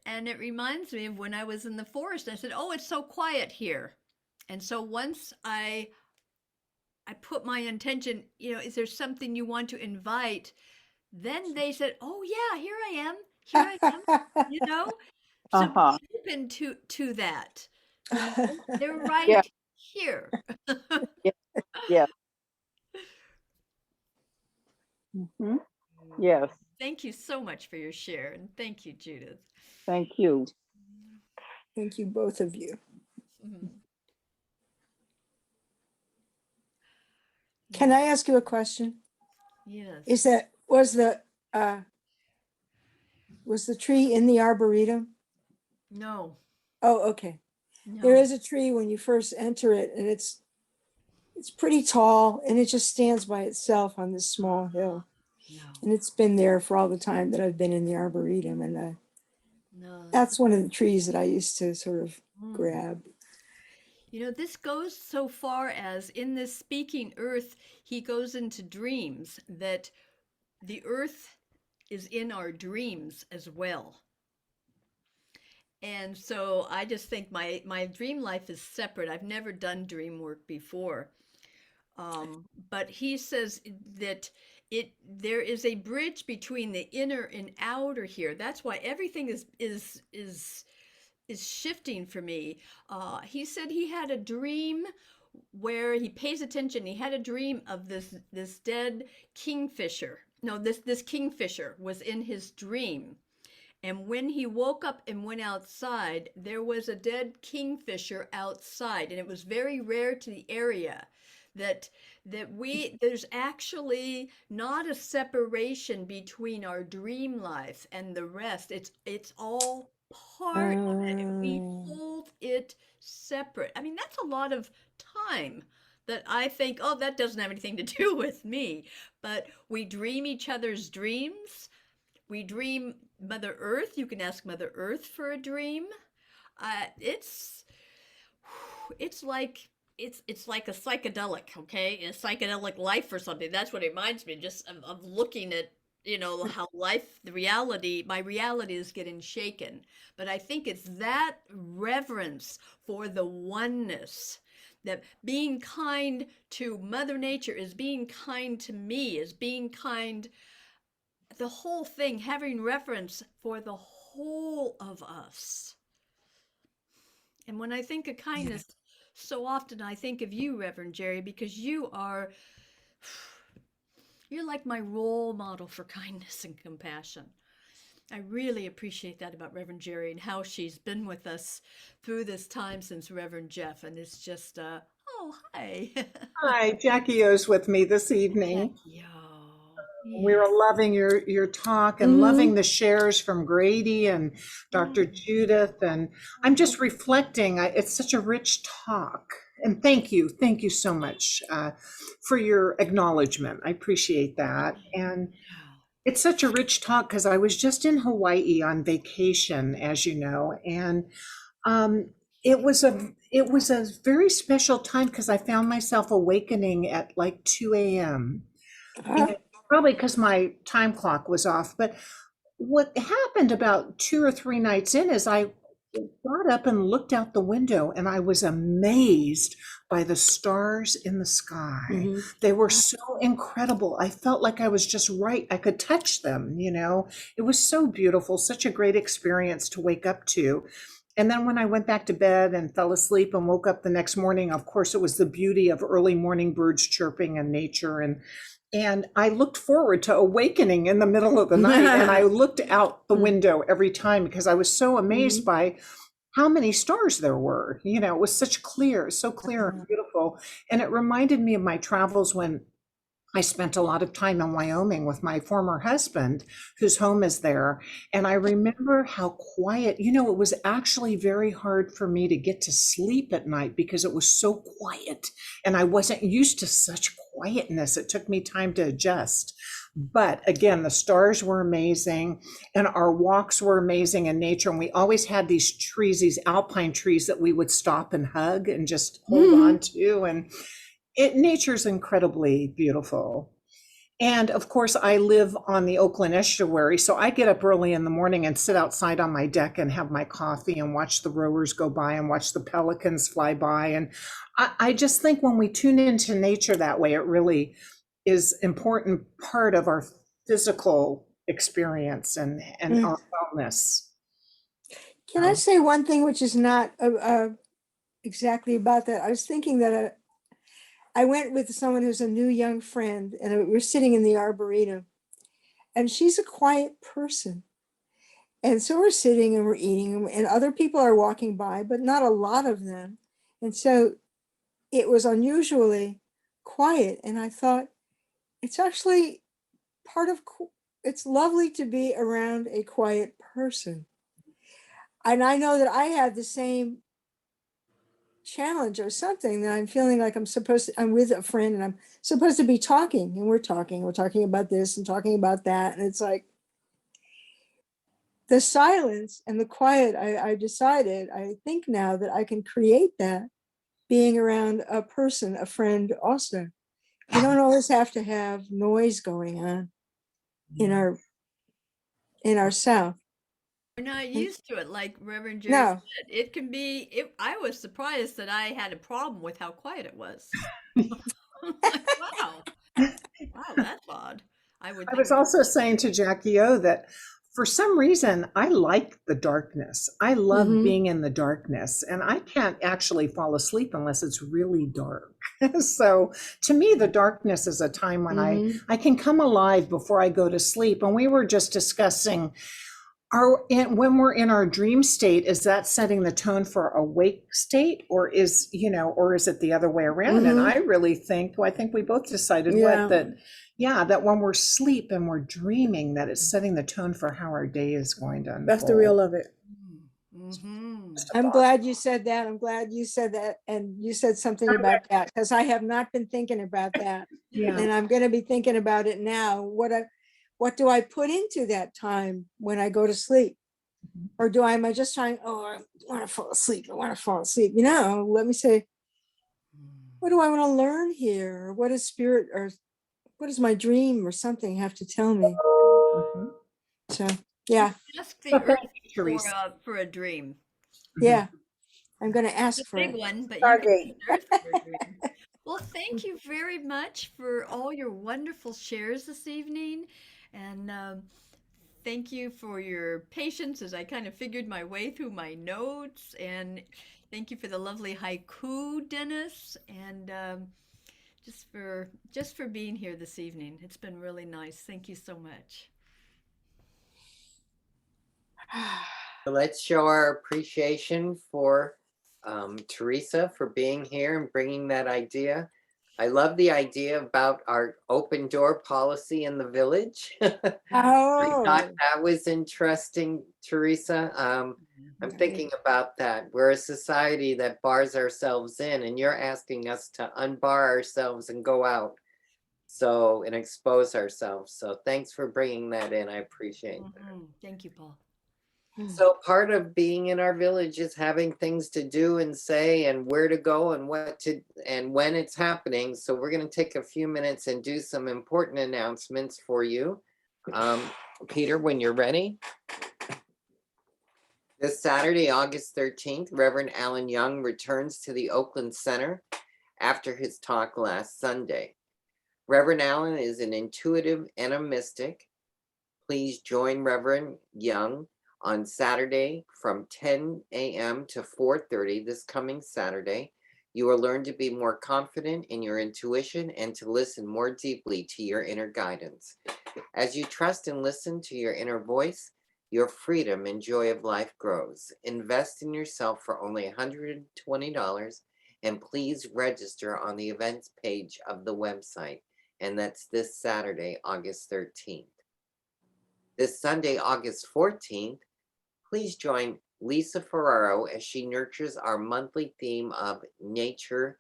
And it reminds me of when I was in the forest. I said, "Oh, it's so quiet here." And so once I put my intention, is there something you want to invite? Then they said, "Oh yeah, here I am. Here I am." You know? So be Uh-huh. open to that. They're right Yeah. here. Yeah. Mhm. Yes. Thank you so much for your share, and thank you, Judith. Thank you. Thank you, both of you. Mhm. Can I ask you a question? Yes. Is that, was the tree in the arboretum? No. Oh, okay. There No. is a tree when you first enter it, and it's pretty tall, and it just stands by itself on this small hill. No. And it's been there for all the time that I've been in the arboretum, and No. that's one of the trees that I used to sort of Mm. grab. You know, this goes so far as in this speaking earth, he goes into dreams, that the earth is in our dreams as well. And so I just think my dream life is separate. I've never done dream work before. But he says that there is a bridge between the inner and outer here. That's why everything is shifting for me. He said he had a dream where he pays attention. He had a dream of this dead kingfisher. No, this kingfisher was in his dream. And when he woke up and went outside, there was a dead kingfisher outside, and it was very rare to the area that there's actually not a separation between our dream life and the rest. It's all part of it, and we hold it separate. I mean, that's a lot of time that I think, oh, that doesn't have anything to do with me. But we dream each other's dreams. We dream Mother Earth. You can ask Mother Earth for a dream. It's like it's like a psychedelic, okay, a psychedelic life or something. That's what it reminds me just of looking at, you know, how life, my reality is getting shaken. But I think it's that reverence for the oneness, that being kind to Mother Nature is being kind to me, is being kind, the whole thing, having reverence for the whole of us. And when I think of kindness, so often I think of you, Reverend Jerry, because you're like my role model for kindness and compassion. I really appreciate that about Reverend Jerry and how she's been with us through this time since Reverend Jeff. And it's just, oh, hi. Hi, Jackie O's with me this evening. Jackie, oh, We were yes. loving your talk and loving the shares from Grady and Dr. Judith. And I'm just reflecting, it's such a rich talk. And thank you so much for your acknowledgement. I appreciate that. And it's such a rich talk because I was just in Hawaii on vacation, as you know, and it was a very special time because I found myself awakening at like 2 a.m. And probably because my time clock was off. But what happened about 2 or 3 nights in is I got up and looked out the window and I was amazed by the stars in the sky. They were so incredible. I felt like I was just right. I could touch them, you know. It was so beautiful, such a great experience to wake up to. And then when I went back to bed and fell asleep and woke up the next morning, of course, it was the beauty of early morning birds chirping and nature. And I looked forward to awakening in the middle of the night. And I looked out the window every time because I was so amazed by how many stars there were. You know, it was so clear and beautiful. And it reminded me of my travels when I spent a lot of time in Wyoming with my former husband, whose home is there. And I remember how quiet, you know, it was actually very hard for me to get to sleep at night because it was so quiet. And I wasn't used to such quietness. It took me time to adjust. But again, the stars were amazing and our walks were amazing in nature. And we always had these trees, these alpine trees that we would stop and hug and just hold on to. And nature's incredibly beautiful. And of course, I live on the Oakland estuary, so I get up early in the morning and sit outside on my deck and have my coffee and watch the rowers go by and watch the pelicans fly by. And I just think when we tune into nature that way, it really is an important part of our physical experience and our wellness. Can I say one thing which is not exactly about that. I was thinking that I went with someone who's a new young friend, and we're sitting in the Arboretum, and she's a quiet person. And so we're sitting and we're eating, and other people are walking by, but not a lot of them. And so it was unusually quiet. And I thought, it's actually part of, it's lovely to be around a quiet person. And I know that I had the same challenge or something, that I'm feeling like I'm with a friend and I'm supposed to be talking, and we're talking about this and talking about that. And it's like the silence and the quiet. I think now that I can create that being around a person, a friend also. You don't always have to have noise going on in our South. We're not used to it, like Reverend Jerry No, said. It can be, I was surprised that I had a problem with how quiet it was. Like, wow, wow, that's odd. I would I think. was also saying to Jackie O that for some reason I like the darkness. I love Mhm. being in the darkness, and I can't actually fall asleep unless it's really dark. So to me, the darkness is a time when Mhm. I can come alive before I go to sleep. And we were just discussing when we're in our dream state, is that setting the tone for awake state, or is it the other way around? And Mhm. I really think, well, I think we both decided Yeah. that when we're asleep and we're dreaming, that it's setting the tone for how our day is going to unfold. That's the real of it. Mm-hmm. I'm glad you said that. I'm glad you said that. And you said something about that, because I have not been thinking about that. Yeah. And I'm going to be thinking about it now. What do I put into that time when I go to sleep? Or am I just trying, oh, I want to fall asleep. I want to fall asleep. Let me say, what do I want to learn here? Or what is spirit, or what does my dream or something have to tell me? Mhm. So, yeah, Ask the Well, earth thank you, Teresa. for a dream. yeah, I'm going to It's ask a for big it. one, but you can Stargate. ask the earth for a dream. Well, thank you very much for all your wonderful shares this evening. And thank you for your patience as I kind of figured my way through my notes. And thank you for the lovely haiku, Dennis. And just for being here this evening. It's been really nice. Thank you so much. So let's show our appreciation for Teresa for being here and bringing that idea. I love the idea about our open door policy in the village. I Oh, thought that was interesting, Teresa. I'm thinking about that. We're a society that bars ourselves in, and you're asking us to unbar ourselves and go out and expose ourselves. So thanks for bringing that in. I appreciate that. Thank you, Paul. So part of being in our village is having things to do and say and where to go and and when it's happening. So we're going to take a few minutes and do some important announcements for you. Peter, when you're ready. This Saturday, August 13th, Reverend Alan Young returns to the Oakland Center after his talk last Sunday. Reverend Allen is an intuitive and a mystic. Please join Reverend Young on Saturday from 10 a.m. to 4:30 this coming Saturday. You will learn to be more confident in your intuition and to listen more deeply to your inner guidance. As you trust and listen to your inner voice, your freedom and joy of life grows. Invest in yourself for only $120, and please register on the events page of the website. And that's this Saturday, August 13th. This Sunday, August 14th, please join Lisa Ferraro as she nurtures our monthly theme of nature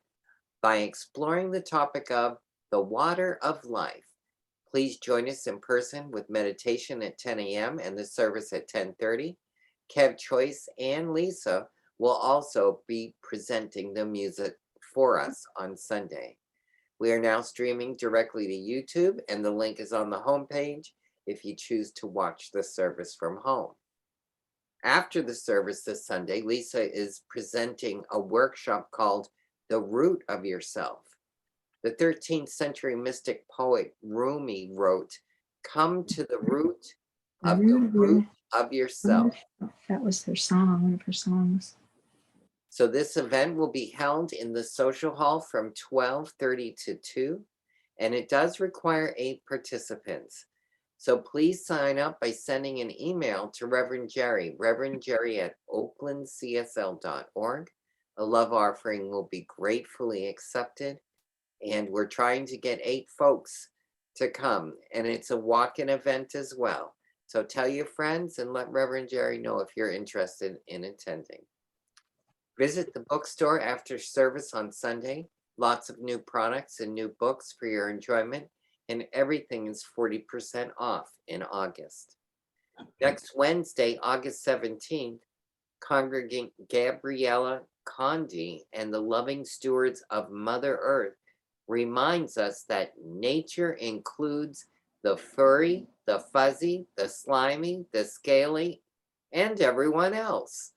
by exploring the topic of the water of life. Please join us in person with meditation at 10 a.m. and the service at 10:30. Kev Choice and Lisa will also be presenting the music for us on Sunday. We are now streaming directly to YouTube, and the link is on the homepage if you choose to watch the service from home. After the service this Sunday, Lisa is presenting a workshop called The Root of Yourself. The 13th century mystic poet Rumi wrote, "Come to the root of the root of yourself." That was their song, one of her songs. So this event will be held in the social hall from 12:30 to 2, and it does require 8 participants. So please sign up by sending an email to Reverend Jerry at oaklandcsl.org. A love offering will be gratefully accepted, and we're trying to get 8 folks to come, and it's a walk-in event as well. So tell your friends and let Reverend Jerry know if you're interested in attending. Visit the bookstore after service on Sunday. Lots of new products and new books for your enjoyment, and everything is 40% off in August. Next Wednesday, August 17th, Congregant Gabriella Condi and the Loving Stewards of Mother Earth reminds us that nature includes the furry, the fuzzy, the slimy, the scaly, and everyone else.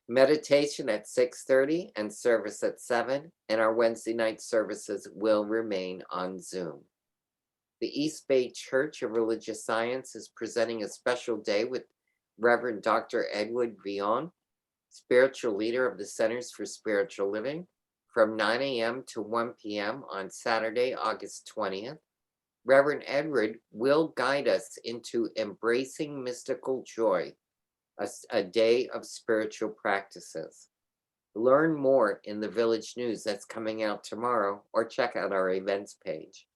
Meditation at 6:30 and service at 7, and our Wednesday night services will remain on Zoom. The East Bay Church of Religious Science is presenting a special day with Reverend Dr. Edward Vion, spiritual leader of the Centers for Spiritual Living, from 9 a.m. to 1 p.m. on Saturday, August 20th. Reverend Edward will guide us into embracing mystical joy, a day of spiritual practices. Learn more in the Village News that's coming out tomorrow, or check out our events page.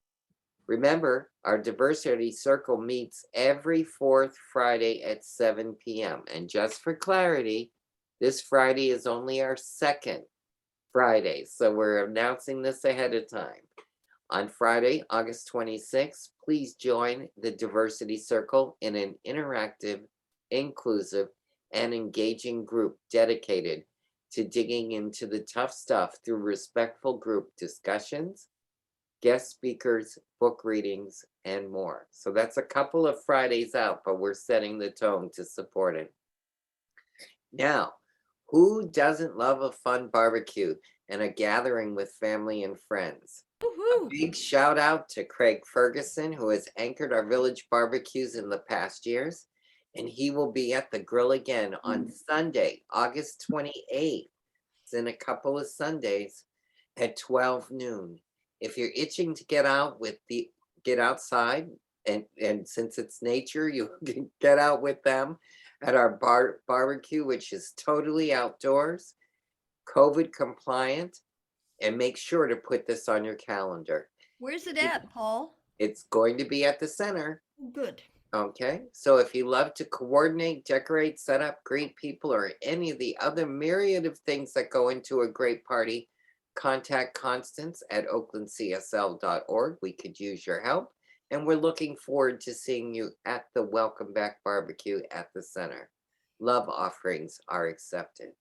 Remember, our Diversity Circle meets every 4th Friday at 7 p.m. And just for clarity, this Friday is only our 2nd Friday, so we're announcing this ahead of time. On Friday, August 26th, please join the Diversity Circle in an interactive, inclusive, and engaging group dedicated to digging into the tough stuff through respectful group discussions, guest speakers, book readings, and more. So that's a couple of Fridays out, but we're setting the tone to support it. Now, who doesn't love a fun barbecue and a gathering with family and friends? Woohoo! A big shout out to Craig Ferguson, who has anchored our village barbecues in the past years, and he will be at the grill again on Sunday, August 28th. It's in a couple of Sundays at 12 noon. If you're itching to get outside, and since it's nature, you can get out with them at our barbecue, which is totally outdoors, COVID compliant, and make sure to put this on your calendar. Where's it at, Paul? It's going to be at the center. Good. Okay, so if you love to coordinate, decorate, set up, greet people, or any of the other myriad of things that go into a great party, contact Constance at oaklandcsl.org. We could use your help, and we're looking forward to seeing you at the Welcome Back Barbecue at the center. Love offerings are accepted.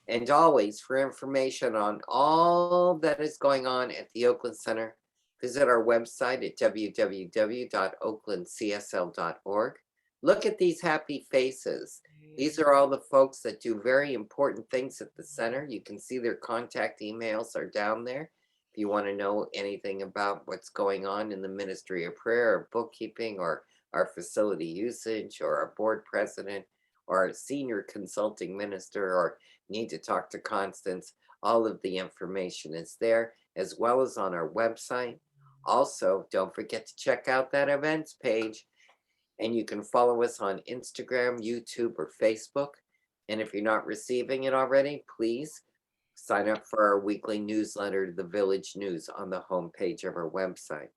And always, for information on all that is going on at the Oakland Center, visit our website at www.oaklandcsl.org. Look at these happy faces. These are all the folks that do very important things at the center. You can see their contact emails are down there. If you want to know anything about what's going on in the Ministry of Prayer or bookkeeping or our facility usage or our board president or our senior consulting minister, or need to talk to Constance, all of the information is there, as well as on our website. Also, don't forget to check out that events page, and you can follow us on Instagram, YouTube, or Facebook. And if you're not receiving it already, please sign up for our weekly newsletter, The Village News, on the homepage of our website.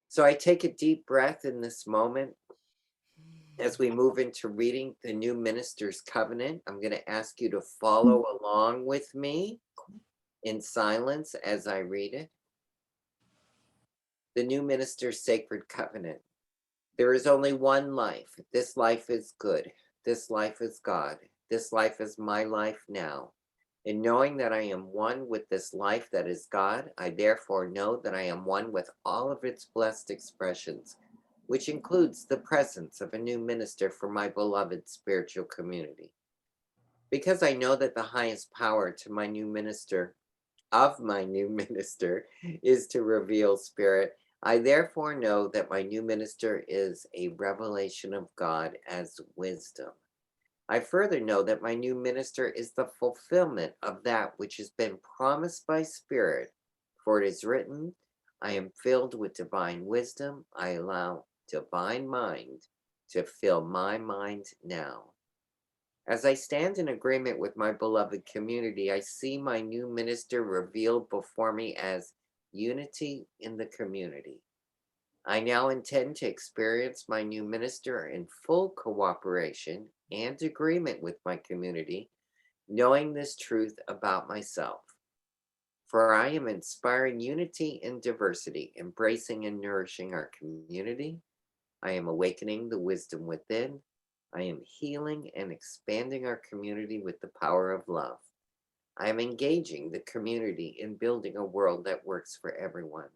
So I take a deep breath in this moment. As we move into reading the New Minister's Covenant, I'm going to ask you to follow along with me in silence as I read it. The New Minister's Sacred Covenant. There is only one life. This life is good. This life is God. This life is my life now. In knowing that I am one with this life that is God, I therefore know that I am one with all of its blessed expressions, which includes the presence of a new minister for my beloved spiritual community. Because I know that the highest power to my new minister, is to reveal spirit, I therefore know that my new minister is a revelation of God as wisdom. I further know that my new minister is the fulfillment of that which has been promised by Spirit. For it is written, I am filled with divine wisdom. I allow divine mind to fill my mind now. As I stand in agreement with my beloved community, I see my new minister revealed before me as unity in the community. I now intend to experience my new minister in full cooperation and agreement with my community, knowing this truth about myself. For I am inspiring unity and diversity, embracing and nourishing our community. I am awakening the wisdom within. I am healing and expanding our community with the power of love. I am engaging the community in building a world that works for everyone.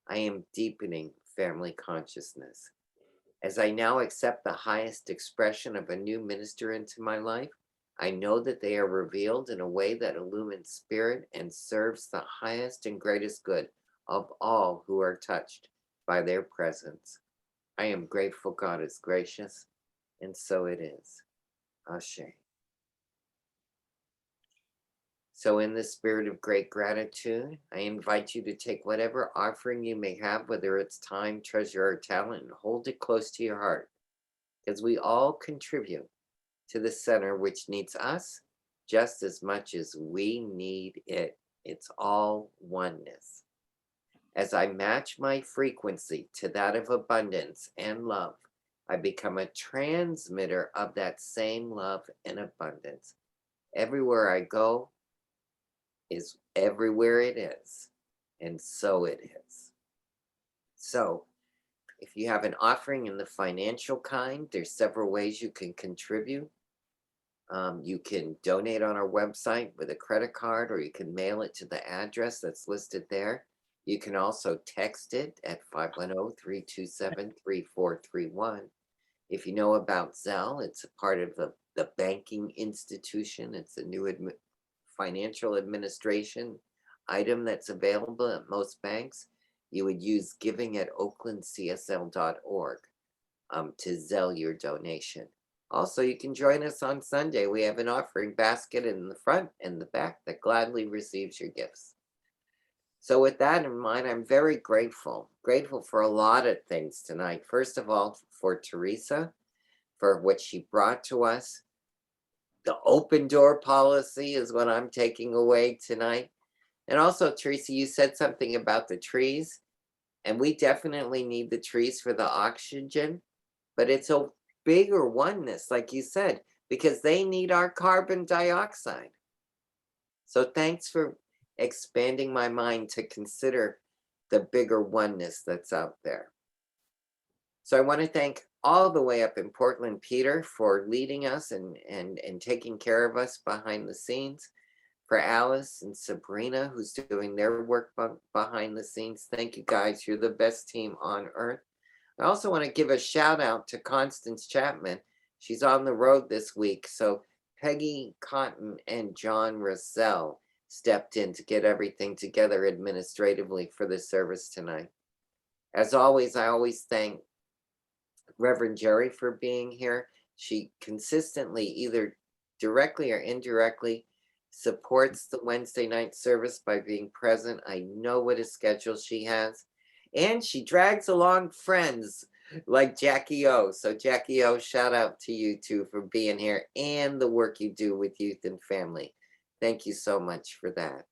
I am deepening family consciousness. As I now accept the highest expression of a new minister into my life, I know that they are revealed in a way that illumines spirit and serves the highest and greatest good of all who are touched by their presence. I am grateful God is gracious, and so it is. Ashe. So, in the spirit of great gratitude, I invite you to take whatever offering you may have, whether it's time, treasure, or talent, and hold it close to your heart, because we all contribute to the center, which needs us just as much as we need it. It's all oneness. As I match my frequency to that of abundance and love, I become a transmitter of that same love and abundance. Everywhere I go, is everywhere it is, and so it is. So, if you have an offering in the financial kind, there's several ways you can contribute. You can donate on our website with a credit card, or you can mail it to the address that's listed there. You can also text it at 510-327-3431. If you know about Zelle, it's a part of the banking institution. It's a new financial administration item that's available at most banks. You would use giving at oaklandcsl.org to Zelle your donation. Also, you can join us on Sunday. We have an offering basket in the front and the back that gladly receives your gifts. So with that in mind, I'm very grateful for a lot of things tonight. First of all, for Teresa, for what she brought to us. The open door policy is what I'm taking away tonight. And also, Teresa, you said something about the trees, and we definitely need the trees for the oxygen, but it's a bigger oneness, like you said, because they need our carbon dioxide. So thanks for expanding my mind to consider the bigger oneness that's out there. So I want to thank all the way up in Portland, Peter, for leading us and taking care of us behind the scenes. For Alice and Sabrina, who's doing their work behind the scenes. Thank you guys. You're the best team on earth. I also want to give a shout out to Constance Chapman. She's on the road this week. So Peggy Cotton and John Russell stepped in to get everything together administratively for the service tonight. As always, I always thank Reverend Jerry for being here. She consistently, either directly or indirectly, supports the Wednesday night service by being present. I know what a schedule she has. And she drags along friends like Jackie O. So Jackie O, shout out to you too for being here and the work you do with youth and family. Thank you so much for that.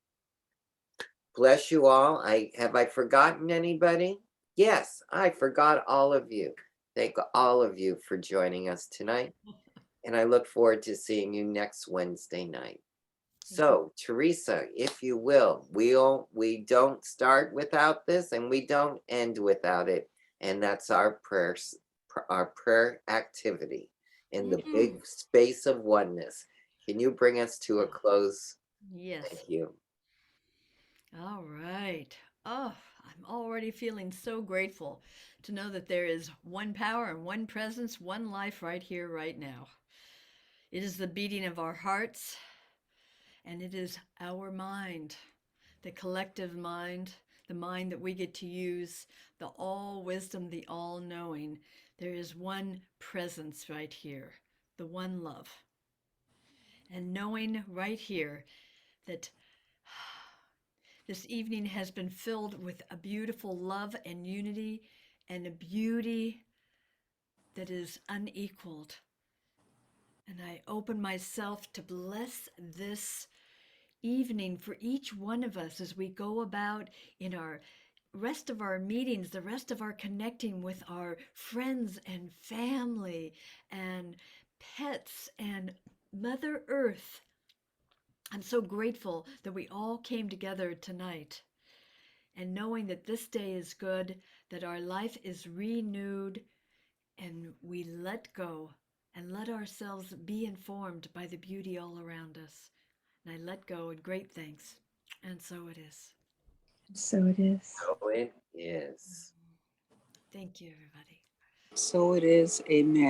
Bless you all. Have I forgotten anybody? Yes, I forgot all of you. Thank all of you for joining us tonight. And I look forward to seeing you next Wednesday night. So, Teresa, if you will, we don't start without this and we don't end without it. And that's our prayers, our prayer activity in the big space of oneness. Can you bring us to a close? Yes. Thank you. All right. Oh, I'm already feeling so grateful to know that there is one power and one presence, one life right here, right now. It is the beating of our hearts, and it is our mind, the collective mind, the mind that we get to use, the all wisdom, the all knowing. There is one presence right here, the one love. And knowing right here that this evening has been filled with a beautiful love and unity and a beauty that is unequaled. And I open myself to bless this evening for each one of us as we go about in our rest of our meetings, the rest of our connecting with our friends and family and pets and Mother Earth. I'm so grateful that we all came together tonight. And knowing that this day is good, that our life is renewed, and we let go and let ourselves be informed by the beauty all around us. And I let go in great thanks. And so it is. So it is. So it is. Thank you, everybody. So it is. Amen.